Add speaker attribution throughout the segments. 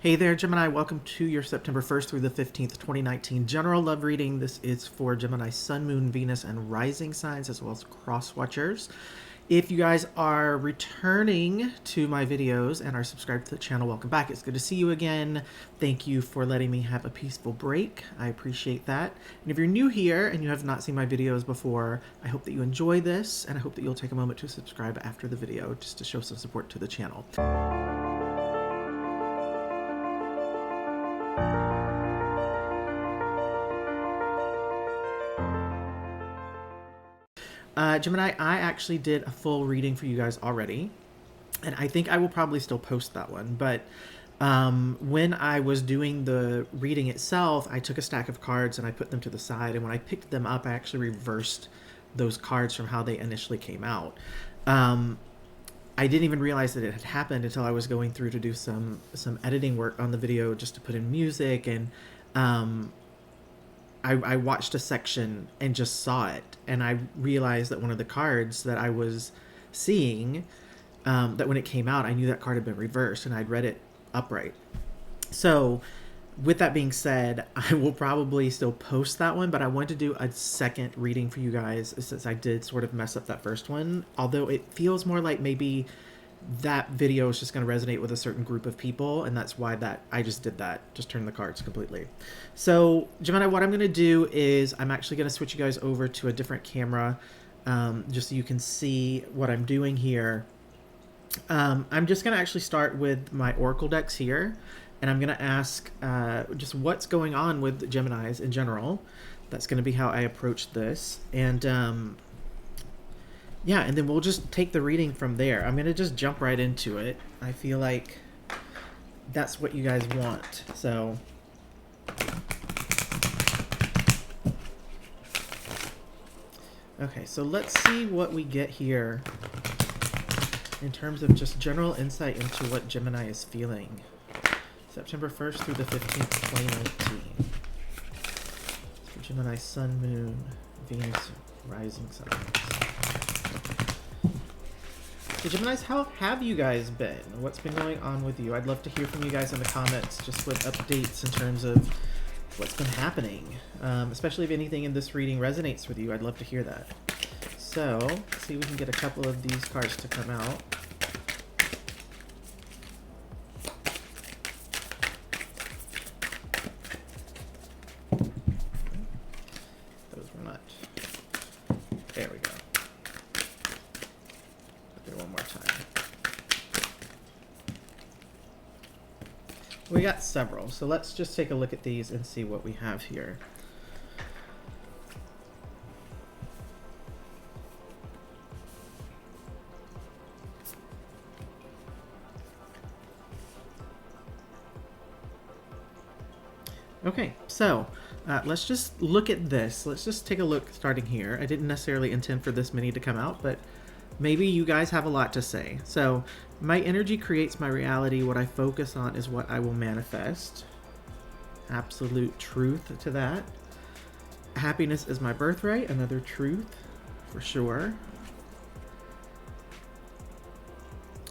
Speaker 1: Hey there, Gemini. Welcome to your September 1st through the 15th, 2019 general love reading. This is for Gemini Sun, Moon, Venus, and Rising signs, as well as cross watchers. If you guys are returning to my videos and are subscribed to the channel, welcome back. It's good to see you again. Thank you for letting me have a peaceful break. I appreciate that. And if you're new here and you have not seen my videos before, I hope that you enjoy this, and I hope that you'll take a moment to subscribe after the video just to show some support to the channel. Gemini, I actually did a full reading for you guys already, and I think I will probably still post that one, but when I was doing the reading itself, I took a stack of cards and I put them to the side, and when I picked them up, I actually reversed those cards from how they initially came out. I didn't even realize that it had happened until I was going through to do some editing work on the video just to put in music, and I watched a section and just saw it, and I realized that one of the cards that I was seeing, that when it came out, I knew that card had been reversed, and I'd read it upright. So with that being said, I will probably still post that one, but I wanted to do a second reading for you guys since I did sort of mess up that first one, although it feels more like maybe that video is just going to resonate with a certain group of people, and that's why I just did that, just turned the cards completely. So Gemini, what I'm going to do is I'm actually going to switch you guys over to a different camera, just so you can see what I'm doing here. I'm just going to actually start with my oracle decks here, and I'm going to ask just what's going on with Geminis in general. That's going to be how I approach this, and yeah, and then we'll just take the reading from there. I'm going to just jump right into it. I feel like that's what you guys want. So okay, so let's see what we get here in terms of just general insight into what Gemini is feeling. September 1st through the 15th, 2019. For Gemini Sun, Moon, Venus, Rising signs. So Geminis, how have you guys been? What's been going on with you? I'd love to hear from you guys in the comments, just with updates in terms of what's been happening. Especially if anything in this reading resonates with you, I'd love to hear that. So, let's see if we can get a couple of these cards to come out. Those were not. There we go. One more time. We got several, so let's just take a look at these and see what we have here. Okay, so let's just look at this. Let's just take a look starting here. I didn't necessarily intend for this many to come out, but maybe you guys have a lot to say. So, my energy creates my reality. What I focus on is what I will manifest. Absolute truth to that. Happiness is my birthright. Another truth, for sure.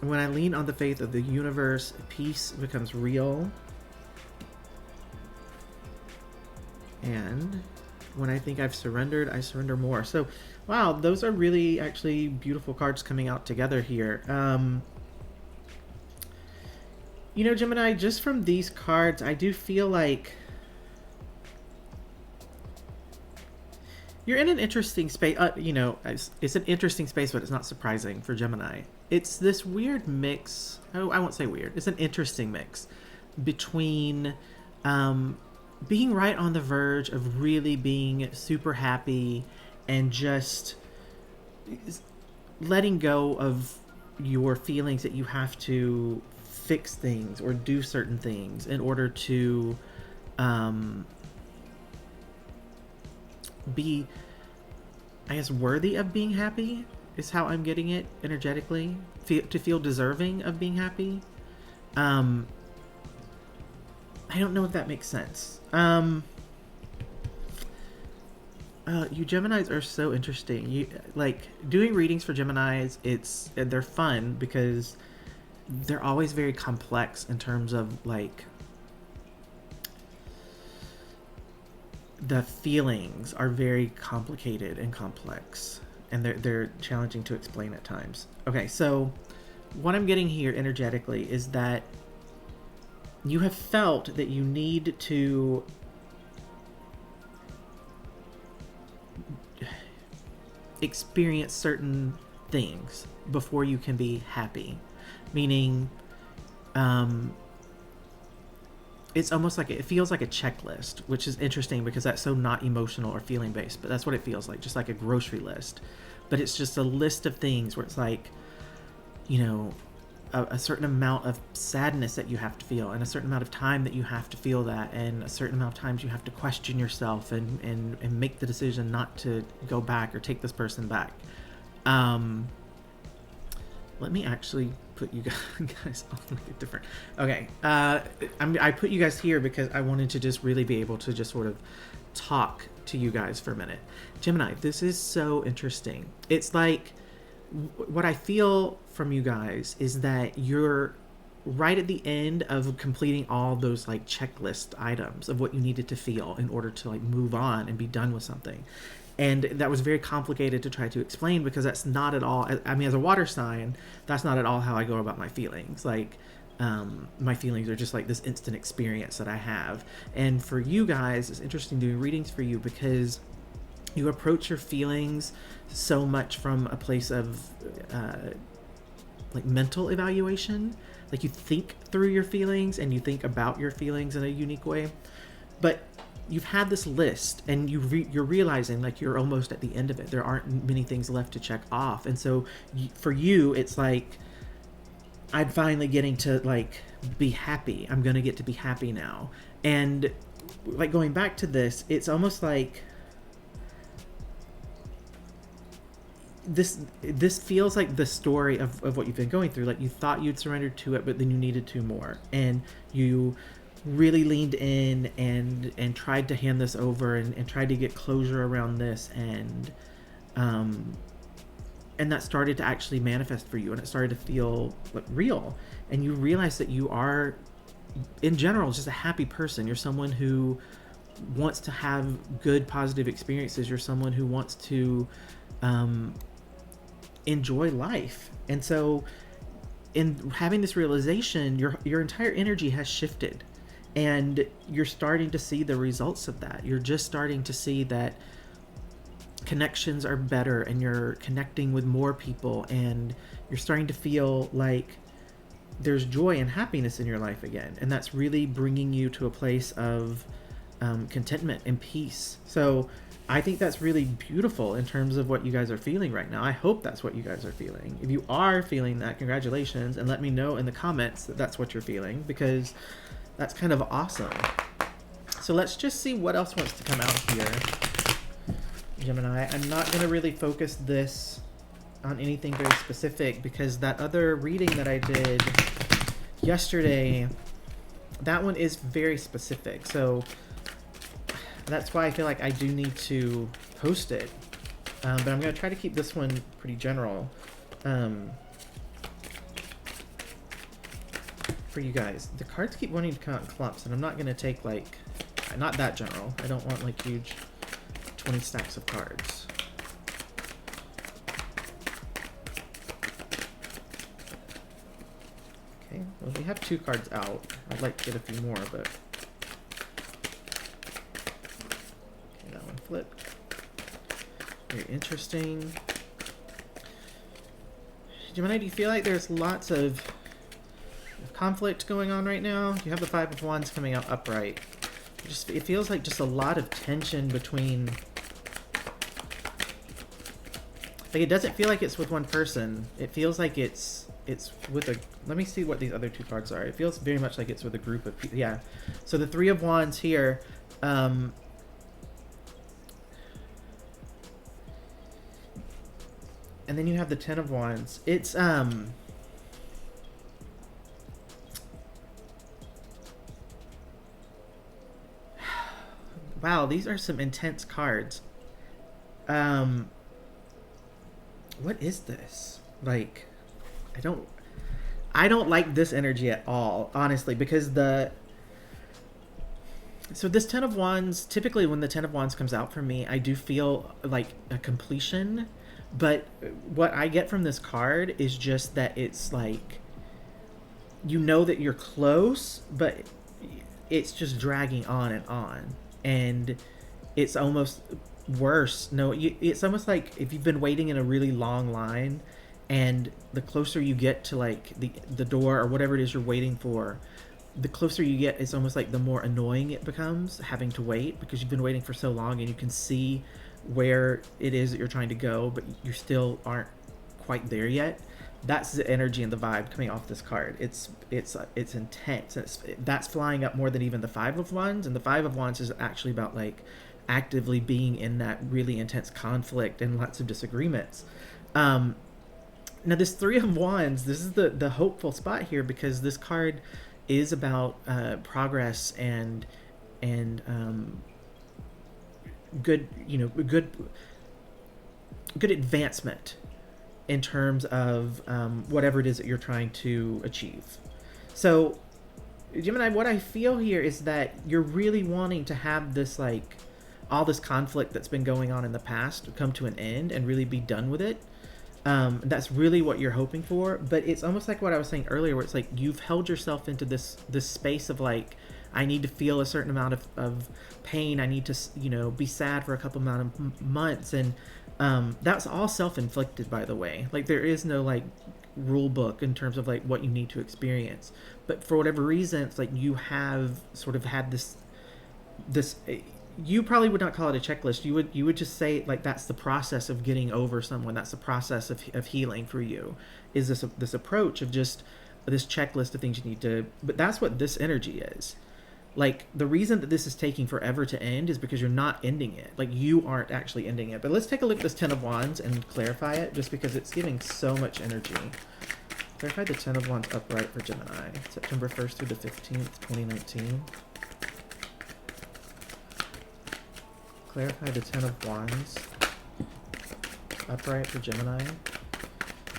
Speaker 1: When I lean on the faith of the universe, peace becomes real. And when I think I've surrendered, I surrender more. So, wow, those are really actually beautiful cards coming out together here. You know, Gemini, just from these cards, I do feel like you're in an interesting space. You know, it's an interesting space, but it's not surprising for Gemini. It's this weird mix. Oh, I won't say weird. It's an interesting mix between being right on the verge of really being super happy and just letting go of your feelings that you have to fix things or do certain things in order to be, I guess, worthy of being happy is how I'm getting it energetically. To feel deserving of being happy. I don't know if that makes sense. You Geminis are so interesting. You like doing readings for Geminis. They're fun because they're always very complex in terms of like the feelings are very complicated and complex, and they're challenging to explain at times. Okay, so what I'm getting here energetically is that you have felt that you need to experience certain things before you can be happy. Meaning, it's almost like it feels like a checklist, which is interesting because that's so not emotional or feeling based, but that's what it feels like, just like a grocery list. But it's just a list of things where it's like, you know, a certain amount of sadness that you have to feel, and a certain amount of time that you have to feel that, and a certain amount of times you have to question yourself and make the decision not to go back or take this person back. Let me actually put you guys on like a different. Okay, I put you guys here because I wanted to just really be able to just sort of talk to you guys for a minute. Gemini, this is so interesting. It's like what I feel from you guys is that you're right at the end of completing all those like checklist items of what you needed to feel in order to like move on and be done with something. And that was very complicated to try to explain because that's not at all, I mean, as a water sign, that's not at all how I go about my feelings. Like, my feelings are just like this instant experience that I have. And for you guys, it's interesting doing readings for you because you approach your feelings so much from a place of like mental evaluation. Like you think through your feelings and you think about your feelings in a unique way. But you've had this list and you're realizing like you're almost at the end of it. There aren't many things left to check off. And so for you, it's like, I'm finally getting to like be happy. I'm going to get to be happy now. And like going back to this, it's almost like this feels like the story of what you've been going through. Like you thought you'd surrendered to it, but then you needed to more. And you really leaned in and tried to hand this over and tried to get closure around this, and that started to actually manifest for you, and it started to feel like real, and you realize that you are in general just a happy person. You're someone who wants to have good positive experiences. You're someone who wants to enjoy life. And so in having this realization, your entire energy has shifted. And you're starting to see the results of that. You're just starting to see that connections are better and you're connecting with more people, and you're starting to feel like there's joy and happiness in your life again. And that's really bringing you to a place of contentment and peace. So I think that's really beautiful in terms of what you guys are feeling right now. I hope that's what you guys are feeling. If you are feeling that, congratulations, and let me know in the comments that that's what you're feeling, because that's kind of awesome. So let's just see what else wants to come out here, Gemini. I'm not going to really focus this on anything very specific because that other reading that I did yesterday, that one is very specific. So that's why I feel like I do need to post it. But I'm going to try to keep this one pretty general. For you guys, the cards keep wanting to come out in clumps, and I'm not going to take like, not that general. I don't want like huge 20 stacks of cards. Okay, well we have 2 cards out. I'd like to get a few more, but okay, that one flipped. Very interesting. Gemini, do you feel like there's lots of conflict going on right now? You have the 5 of Wands coming out upright. It feels like just a lot of tension between, like, it doesn't feel like it's with one person. It feels like it's with a, let me see what these other 2 cards are. It feels very much like it's with a group of people. Yeah. So the 3 of Wands here, and then you have the 10 of Wands. It's wow, these are some intense cards. What is this? Like, I don't like this energy at all, honestly, because So this Ten of Wands, typically when the Ten of Wands comes out for me, I do feel like a completion. But what I get from this card is just that it's like, you know that you're close, but it's just dragging on and on. And it's almost worse. No, it's almost like if you've been waiting in a really long line, and the closer you get to like the door or whatever it is you're waiting for, the closer you get, it's almost like the more annoying it becomes having to wait, because you've been waiting for so long and you can see where it is that you're trying to go, but you still aren't quite there yet. That's the energy and the vibe coming off this card. It's intense. That's flying up more than even the Five of Wands, and the Five of Wands is actually about like actively being in that really intense conflict and lots of disagreements. Now this Three of Wands, this is the hopeful spot here, because this card is about progress and good, good advancement in terms of whatever it is that you're trying to achieve. So Gemini, what I feel here is that you're really wanting to have this, like, all this conflict that's been going on in the past come to an end and really be done with it. That's really what you're hoping for. But it's almost like what I was saying earlier, where it's like you've held yourself into this space of like, I need to feel a certain amount of pain. I need to, be sad for a couple amount of months. And that's all self-inflicted, by the way. Like, there is no like rule book in terms of like what you need to experience. But for whatever reason, it's like you have sort of had this you probably would not call it a checklist. You would just say, like, that's the process of getting over someone. That's the process of healing for you, is this approach of just this checklist of things you need to. But that's what this energy is. Like, the reason that this is taking forever to end is because you're not ending it. Like, you aren't actually ending it. But let's take a look at this Ten of Wands and clarify it, just because it's giving so much energy. Clarify the Ten of Wands upright for Gemini, September 1st through the 15th, 2019. Clarify the Ten of Wands upright for Gemini,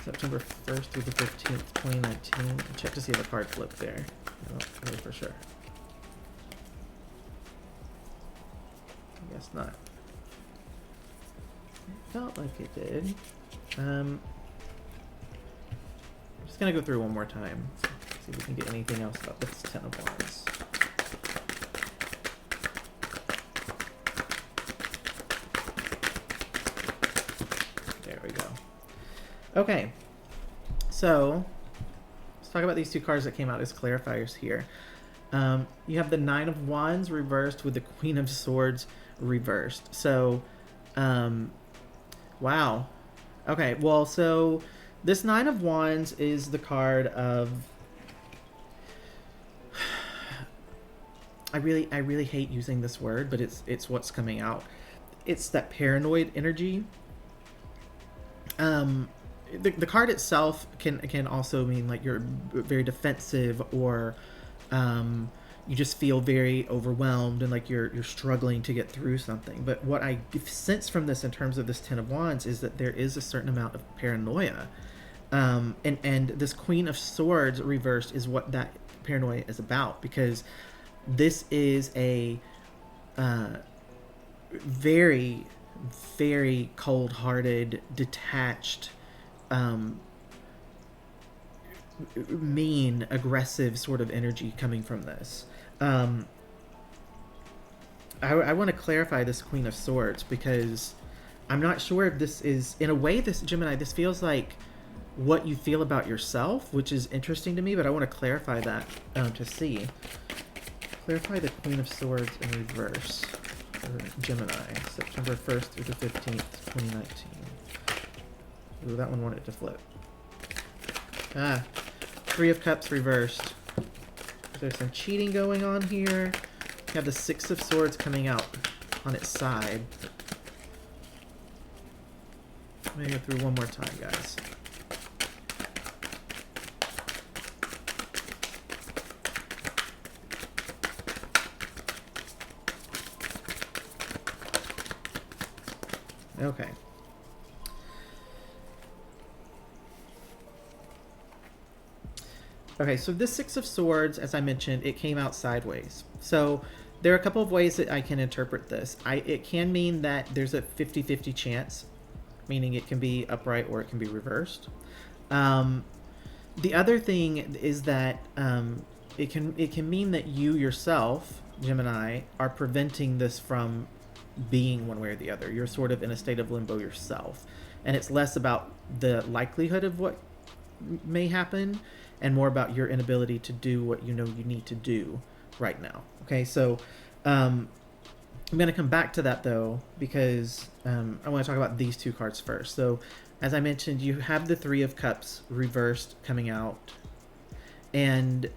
Speaker 1: September 1st through the 15th, 2019. Check to see if the card flipped there. I don't know for sure. I guess not. It felt like it did. I'm just gonna go through one more time. See if we can get anything else about this Ten of Wands. Okay, so let's talk about these two cards that came out as clarifiers here. You have the Nine of Wands reversed with the Queen of Swords reversed. So, wow. Okay, well, so this Nine of Wands is the card of... I really hate using this word, but it's what's coming out. It's that paranoid energy. The card itself can also mean like you're very defensive, or you just feel very overwhelmed and like you're struggling to get through something. But what I sense from this in terms of this Ten of Wands is that there is a certain amount of paranoia, and this Queen of Swords reversed is what that paranoia is about, because this is a very, very cold-hearted, detached, mean, aggressive sort of energy coming from this. I want to clarify this Queen of Swords, because I'm not sure if this is, in a way, this Gemini, this feels like what you feel about yourself, which is interesting to me, but I want to clarify that to see. Clarify the Queen of Swords in reverse for Gemini, September 1st through the 15th, 2019. Ooh, that one wanted to flip. Ah, Three of Cups reversed. There's some cheating going on here. You have the Six of Swords coming out on its side. Let me go through one more time, guys. Okay. Okay, so this Six of Swords, as I mentioned, it came out sideways. So There are a couple of ways that I can interpret this. It can mean that there's a 50-50 chance, meaning it can be upright or it can be reversed. The other thing is that it can mean that you yourself, Gemini, are preventing this from being one way or the other. You're sort of in a state of limbo yourself, and it's less about the likelihood of what may happen and more about your inability to do what you know you need to do right now. Okay, so I'm going to come back to that though, because I want to talk about these two cards first. So as I mentioned, you have the Three of Cups reversed coming out, and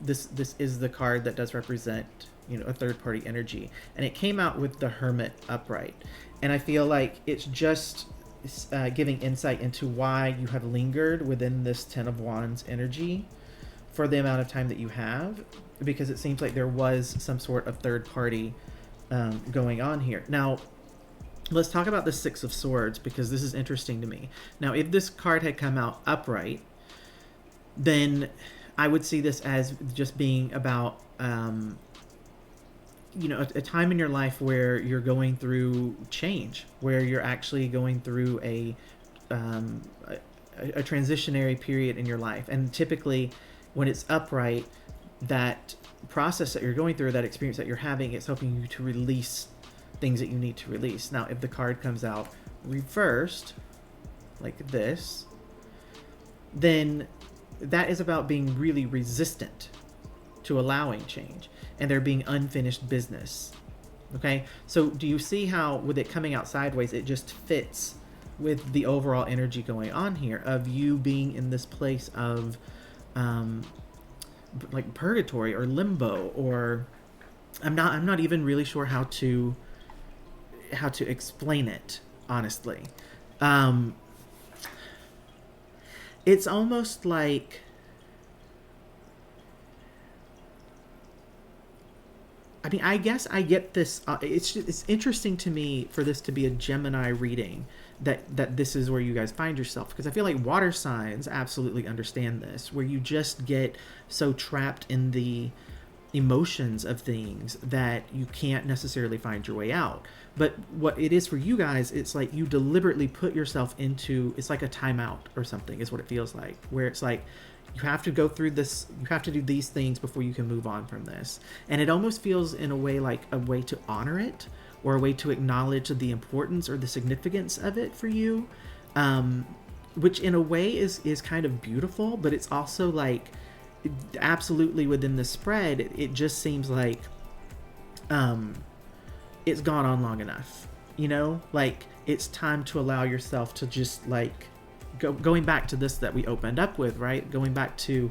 Speaker 1: this is the card that does represent, you know, a third party energy, and it came out with the Hermit upright, and I feel like it's just giving insight into why you have lingered within this Ten of Wands energy for the amount of time that you have, because it seems like there was some sort of third party going on here. Now let's talk about the Six of Swords, because this is interesting to me. Now if this card had come out upright, then I would see this as just being about you know, a time in your life where you're going through change, where you're actually going through a transitionary period in your life. And typically when it's upright, that process that you're going through, that experience that you're having, it's helping you to release things that you need to release. Now if the card comes out reversed like this, then that is about being really resistant to allowing change, and there being unfinished business. Okay, so do you see how with it coming out sideways, it just fits with the overall energy going on here of you being in this place of like purgatory or limbo, or I'm not even really sure how to explain it, honestly. It's almost like, I mean, I guess I get this. It's interesting to me for this to be a Gemini reading, that this is where you guys find yourself, because I feel like water signs absolutely understand this, where you just get so trapped in the emotions of things that you can't necessarily find your way out. But what it is for you guys, it's like you deliberately put yourself into, it's like a timeout or something is what it feels like, where it's like you have to go through this, you have to do these things before you can move on from this. And it almost feels in a way like a way to honor it, or a way to acknowledge the importance or the significance of it for you, which in a way is kind of beautiful, but it's also like absolutely within the spread, it just seems like it's gone on long enough, you know, like it's time to allow yourself to just like going back to this that we opened up with, right? Going back to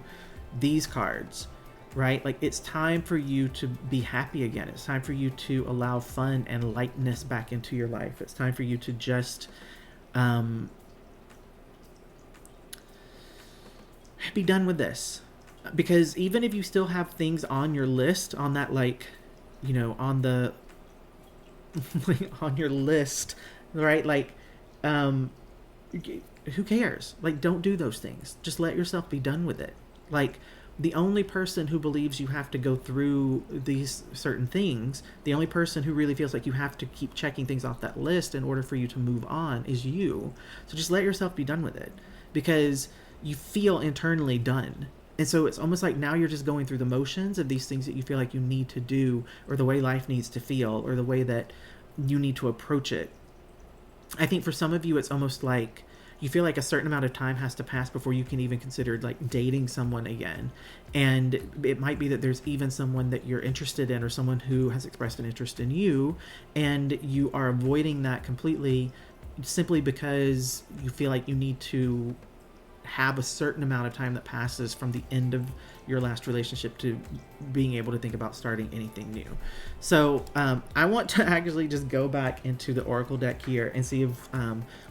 Speaker 1: these cards, right? Like it's time for you to be happy again. It's time for you to allow fun and lightness back into your life. It's time for you to just be done with this. Because even if you still have things on your list, on that, like, you know, on the on your list, right? Like who cares? Like, don't do those things. Just let yourself be done with it. Like, the only person who believes you have to go through these certain things, the only person who really feels like you have to keep checking things off that list in order for you to move on is you. So just let yourself be done with it, because you feel internally done. And so it's almost like now you're just going through the motions of these things that you feel like you need to do, or the way life needs to feel, or the way that you need to approach it. I think for some of you, it's almost like you feel like a certain amount of time has to pass before you can even consider like dating someone again. And it might be that there's even someone that you're interested in, or someone who has expressed an interest in you, and you are avoiding that completely simply because you feel like you need to have a certain amount of time that passes from the end of your last relationship to being able to think about starting anything new. So I want to actually just go back into the Oracle deck here and see if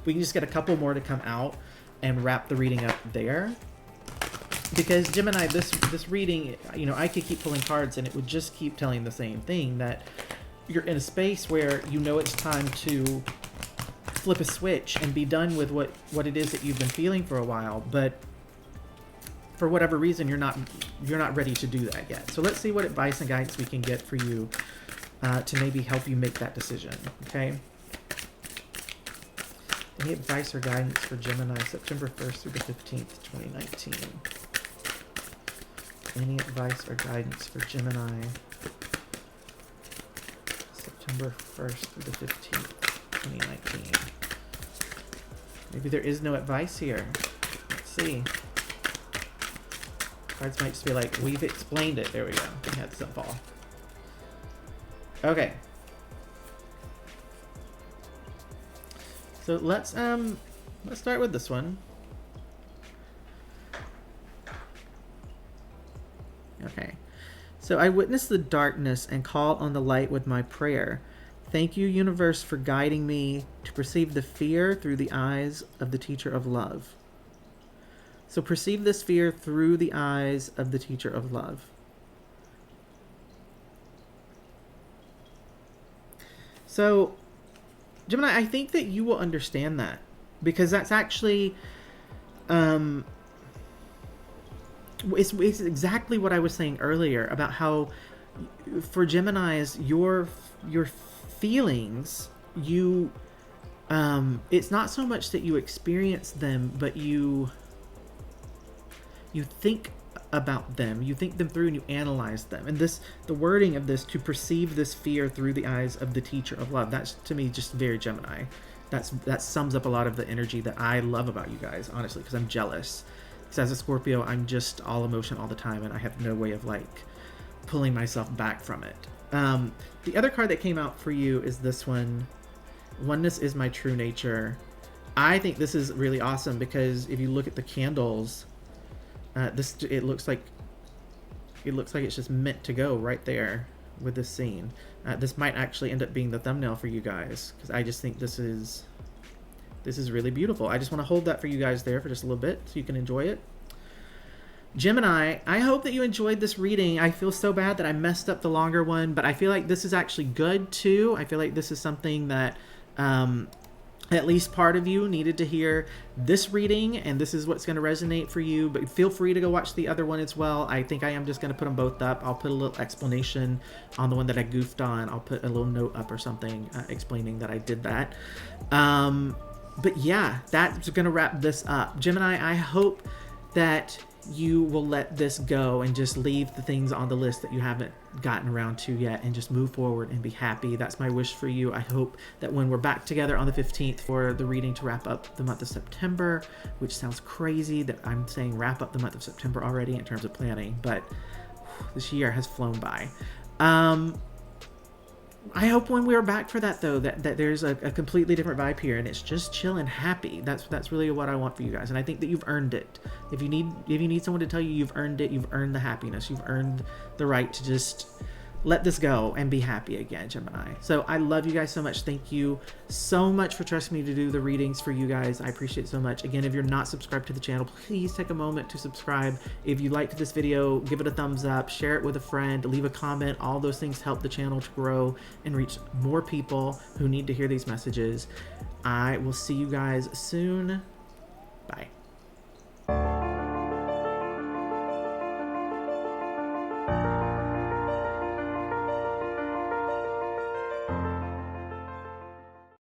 Speaker 1: we can just get a couple more to come out and wrap the reading up there. Because Gemini, this reading, you know, I could keep pulling cards and it would just keep telling the same thing, that you're in a space where you know it's time to flip a switch and be done with what it is that you've been feeling for a while. But for whatever reason, you're not ready to do that yet. So let's see what advice and guidance we can get for you to maybe help you make that decision. Okay. Any advice or guidance for Gemini, September 1st through the 15th, 2019? Any advice or guidance for Gemini, September 1st through the 15th, 2019? Maybe there is no advice here. Let's see. Cards might just be like, we've explained it. There we go. We had some fall. Okay. So let's start with this one. Okay. So I witness the darkness and call on the light with my prayer. Thank you, universe, for guiding me to perceive the fear through the eyes of the teacher of love. So perceive this fear through the eyes of the teacher of love. So, Gemini, I think that you will understand that, because that's actually, it's exactly what I was saying earlier about how, for Geminis, your feelings, it's not so much that you experience them, but you think about them, you think them through, and you analyze them. And the wording of this, to perceive this fear through the eyes of the teacher of love, that's, to me, just very Gemini. That sums up a lot of the energy that I love about you guys, honestly, because I'm jealous. Because as a Scorpio, I'm just all emotion all the time, and I have no way of like pulling myself back from it. The other card that came out for you is this one. Oneness is my true nature. I think this is really awesome, because if you look at the candles, it looks like it's just meant to go right there with this scene. This might actually end up being the thumbnail for you guys, because I just think this is really beautiful. I just want to hold that for you guys there for just a little bit so you can enjoy it. Gemini, I hope that you enjoyed this reading. I feel so bad that I messed up the longer one, but I feel like this is actually good too. I feel like this is something that at least part of you needed to hear this reading, and this is what's going to resonate for you. But feel free to go watch the other one as well. I think I am just going to put them both up. I'll put a little explanation on the one that I goofed on. I'll put a little note up or something explaining that I did that. But yeah, that's going to wrap this up. Gemini, I hope that you will let this go and just leave the things on the list that you haven't gotten around to yet, and just move forward and be happy. That's my wish for you. I hope that when we're back together on the 15th for the reading to wrap up the month of September, which sounds crazy that I'm saying wrap up the month of September already in terms of planning, but this year has flown by. I hope when we're back for that, though, that there's a completely different vibe here, and it's just chill and happy. That's really what I want for you guys, and I think that you've earned it. If you need someone to tell you you've earned it, you've earned the happiness, you've earned the right to just let this go and be happy again, Gemini. So I love you guys so much. Thank you so much for trusting me to do the readings for you guys. I appreciate it so much. Again, if you're not subscribed to the channel, please take a moment to subscribe. If you liked this video, give it a thumbs up, share it with a friend, leave a comment. All those things help the channel to grow and reach more people who need to hear these messages. I will see you guys soon. Bye.